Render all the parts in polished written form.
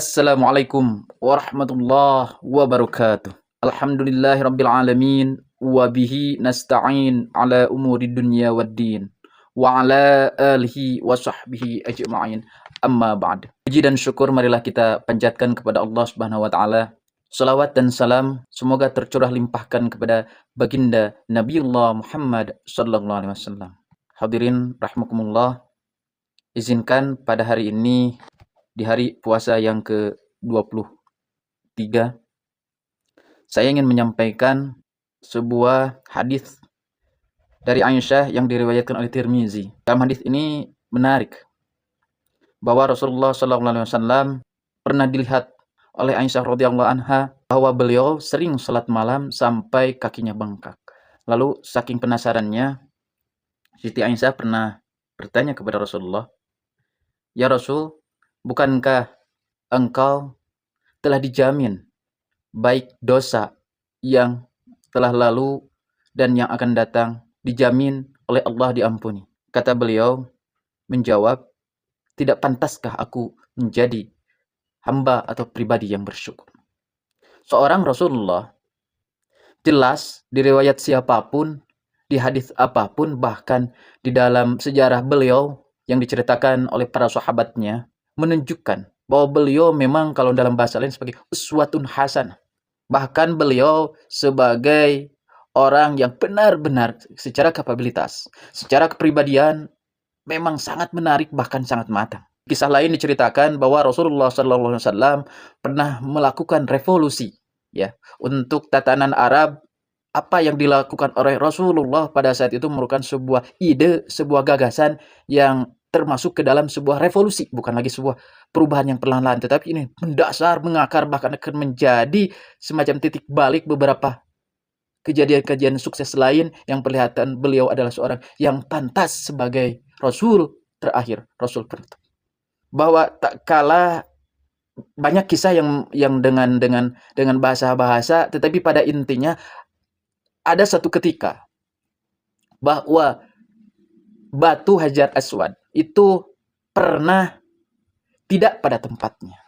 Assalamualaikum warahmatullahi wabarakatuh. Alhamdulillahirabbil alamin wa bihi nasta'in ala umuri dunya waddin wa ala alihi wa sahbihi ajma'in. Amma ba'd. Puji dan syukur marilah kita panjatkan kepada Allah Subhanahu wa taala. Salawat dan salam semoga tercurah limpahkan kepada baginda Nabiullah Muhammad sallallahu alaihi wasallam. Hadirin rahimakumullah, izinkan pada hari ini di hari puasa yang ke-23, saya ingin menyampaikan sebuah hadis dari Aisyah yang diriwayatkan oleh Tirmizi. Dalam hadis ini menarik bahwa Rasulullah SAW pernah dilihat oleh Aisyah radhiyallahu anha bahwa beliau sering salat malam sampai kakinya bengkak. Lalu saking penasarannya, Siti Aisyah pernah bertanya kepada Rasulullah, "Ya Rasul, bukankah engkau telah dijamin baik dosa yang telah lalu dan yang akan datang dijamin oleh Allah diampuni?" Kata beliau menjawab, "Tidak pantaskah aku menjadi hamba atau pribadi yang bersyukur?" Seorang Rasulullah, jelas di riwayat siapapun, di hadis apapun, bahkan di dalam sejarah beliau yang diceritakan oleh para sahabatnya, menunjukkan bahwa beliau memang kalau dalam bahasa lain sebagai uswatun hasanah. Bahkan beliau sebagai orang yang benar-benar secara kapabilitas, secara kepribadian memang sangat menarik, bahkan sangat matang. Kisah lain diceritakan bahwa Rasulullah SAW pernah melakukan revolusi ya untuk tatanan Arab. Apa yang dilakukan oleh Rasulullah pada saat itu merupakan sebuah ide, sebuah gagasan yang termasuk ke dalam sebuah revolusi, bukan lagi sebuah perubahan yang perlahan-lahan, tetapi ini mendasar, mengakar, bahkan akan menjadi semacam titik balik beberapa kejadian-kejadian sukses lain yang perlihatan beliau adalah seorang yang pantas sebagai Rasul terakhir, Rasul penutup. Bahwa tak kalah banyak kisah yang dengan bahasa-bahasa, tetapi pada intinya ada satu ketika bahwa batu Hajar Aswad itu pernah tidak pada tempatnya.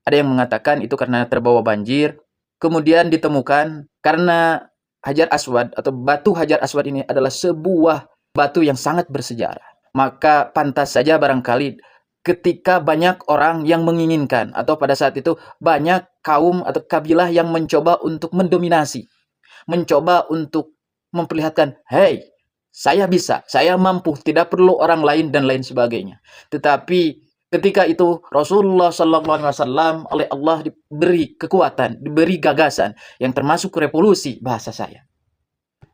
Ada yang mengatakan itu karena terbawa banjir, kemudian ditemukan karena Hajar Aswad atau batu Hajar Aswad ini adalah sebuah batu yang sangat bersejarah. Maka pantas saja barangkali ketika banyak orang yang menginginkan, atau pada saat itu banyak kaum atau kabilah yang mencoba untuk mendominasi, mencoba untuk memperlihatkan, "Hei, saya bisa, saya mampu, tidak perlu orang lain," dan lain sebagainya. Tetapi ketika itu Rasulullah SAW oleh Allah diberi kekuatan, diberi gagasan yang termasuk revolusi bahasa saya.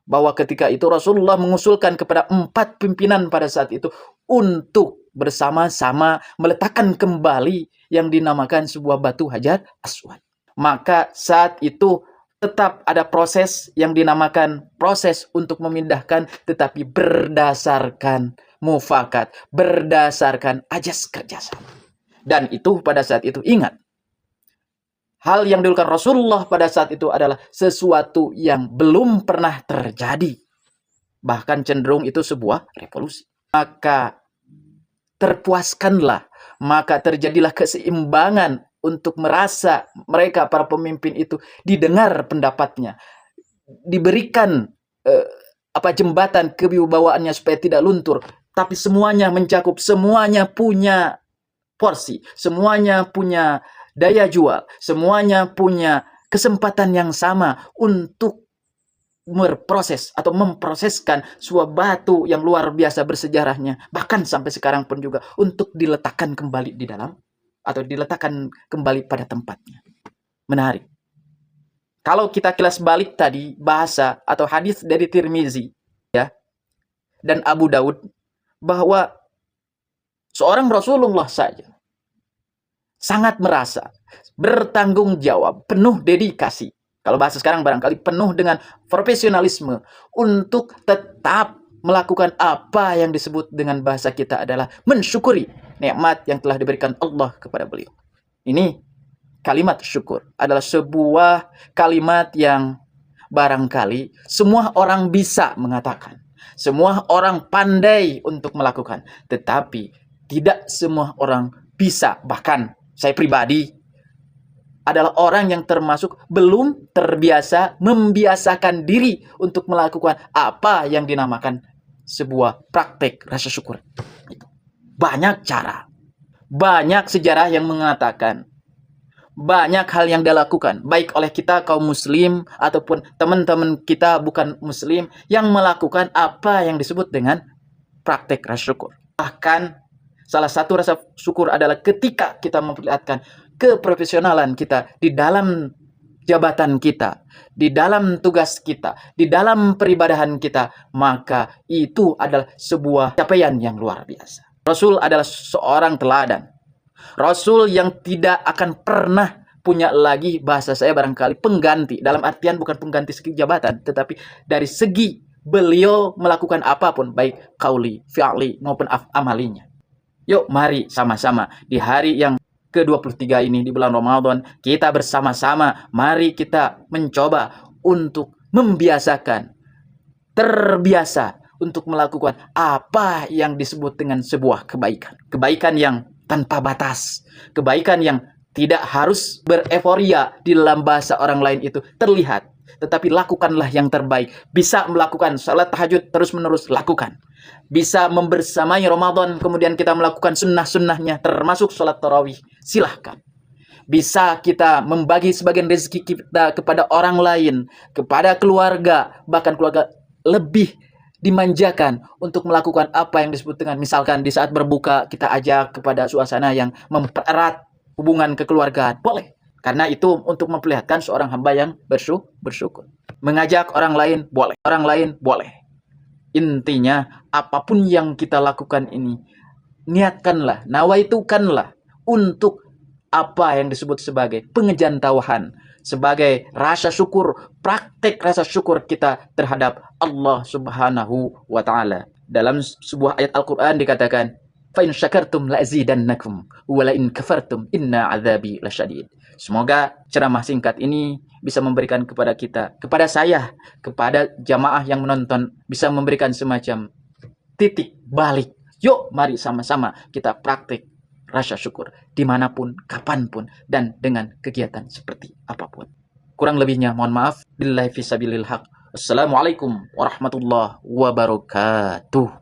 Bahwa ketika itu Rasulullah mengusulkan kepada 4 pimpinan pada saat itu untuk bersama-sama meletakkan kembali yang dinamakan sebuah batu Hajar Aswad. Maka saat itu tetap ada proses yang dinamakan proses untuk memindahkan, tetapi berdasarkan mufakat, berdasarkan ajas kerjasama. Dan itu pada saat itu, ingat, hal yang dilakukan Rasulullah pada saat itu adalah sesuatu yang belum pernah terjadi. Bahkan cenderung itu sebuah revolusi. Maka terpuaskanlah, maka terjadilah keseimbangan untuk merasa mereka para pemimpin itu didengar pendapatnya, diberikan jembatan kewibawaannya supaya tidak luntur, tapi semuanya mencakup, semuanya punya porsi, semuanya punya daya jual, semuanya punya kesempatan yang sama untuk berproses atau memproseskan sebuah batu yang luar biasa bersejarahnya, bahkan sampai sekarang pun juga untuk diletakkan kembali di dalam atau diletakkan kembali pada tempatnya. Menarik. Kalau kita kilas balik tadi bahasa atau hadis dari Tirmizi ya dan Abu Daud, bahwa seorang Rasulullah saja sangat merasa bertanggung jawab, penuh dedikasi. Kalau bahasa sekarang barangkali penuh dengan profesionalisme untuk tetap melakukan apa yang disebut dengan bahasa kita adalah mensyukuri nikmat yang telah diberikan Allah kepada beliau. Ini kalimat syukur adalah sebuah kalimat yang barangkali semua orang bisa mengatakan, semua orang pandai untuk melakukan, tetapi tidak semua orang bisa. Bahkan saya pribadi adalah orang yang termasuk belum terbiasa membiasakan diri untuk melakukan apa yang dinamakan sebuah praktek rasa syukur. Banyak cara, banyak sejarah yang mengatakan, banyak hal yang dilakukan, baik oleh kita kaum muslim ataupun teman-teman kita bukan muslim yang melakukan apa yang disebut dengan praktek rasa syukur. Bahkan salah satu rasa syukur adalah ketika kita memperlihatkan keprofesionalan kita di dalam jabatan kita, di dalam tugas kita, di dalam peribadahan kita, maka itu adalah sebuah capaian yang luar biasa. Rasul adalah seorang teladan. Rasul yang tidak akan pernah punya lagi, bahasa saya barangkali, pengganti. Dalam artian bukan pengganti segi jabatan, tetapi dari segi beliau melakukan apapun, baik qauli, fi'li, maupun amalinya. Yuk mari sama-sama di hari yang ke-23 ini di bulan Ramadan, kita bersama-sama, mari kita mencoba untuk membiasakan, terbiasa untuk melakukan apa yang disebut dengan sebuah kebaikan. Kebaikan yang tanpa batas, kebaikan yang tidak harus bereforia di dalam bahasa orang lain itu terlihat, tetapi lakukanlah yang terbaik. Bisa melakukan salat tahajud terus-menerus, lakukan. Bisa membersamai Ramadan, kemudian kita melakukan sunnah-sunnahnya, termasuk salat tarawih, silahkan. Bisa kita membagi sebagian rezeki kita kepada orang lain, kepada keluarga, bahkan keluarga lebih dimanjakan untuk melakukan apa yang disebut dengan, misalkan di saat berbuka kita ajak kepada suasana yang mempererat hubungan kekeluargaan, boleh. Karena itu untuk memperlihatkan seorang hamba yang bersyukur. Mengajak orang lain boleh, orang lain boleh. Intinya apapun yang kita lakukan ini, niatkanlah, nawaitukanlah untuk apa yang disebut sebagai pengejantauan, sebagai rasa syukur, praktek rasa syukur kita terhadap Allah Subhanahu wa Ta'ala. Dalam sebuah ayat Al-Quran dikatakan, fa in syakartum la'zidannakum wa la in kafartum inna 'adzabi lasyadid. Semoga ceramah singkat ini bisa memberikan kepada kita, kepada saya, kepada jamaah yang menonton, bisa memberikan semacam titik balik. Yuk mari sama-sama kita praktik rasa syukur dimanapun, kapanpun, dan dengan kegiatan seperti apapun. Kurang lebihnya mohon maaf. Billahi fisabilil haq. Assalamualaikum warahmatullahi wabarakatuh.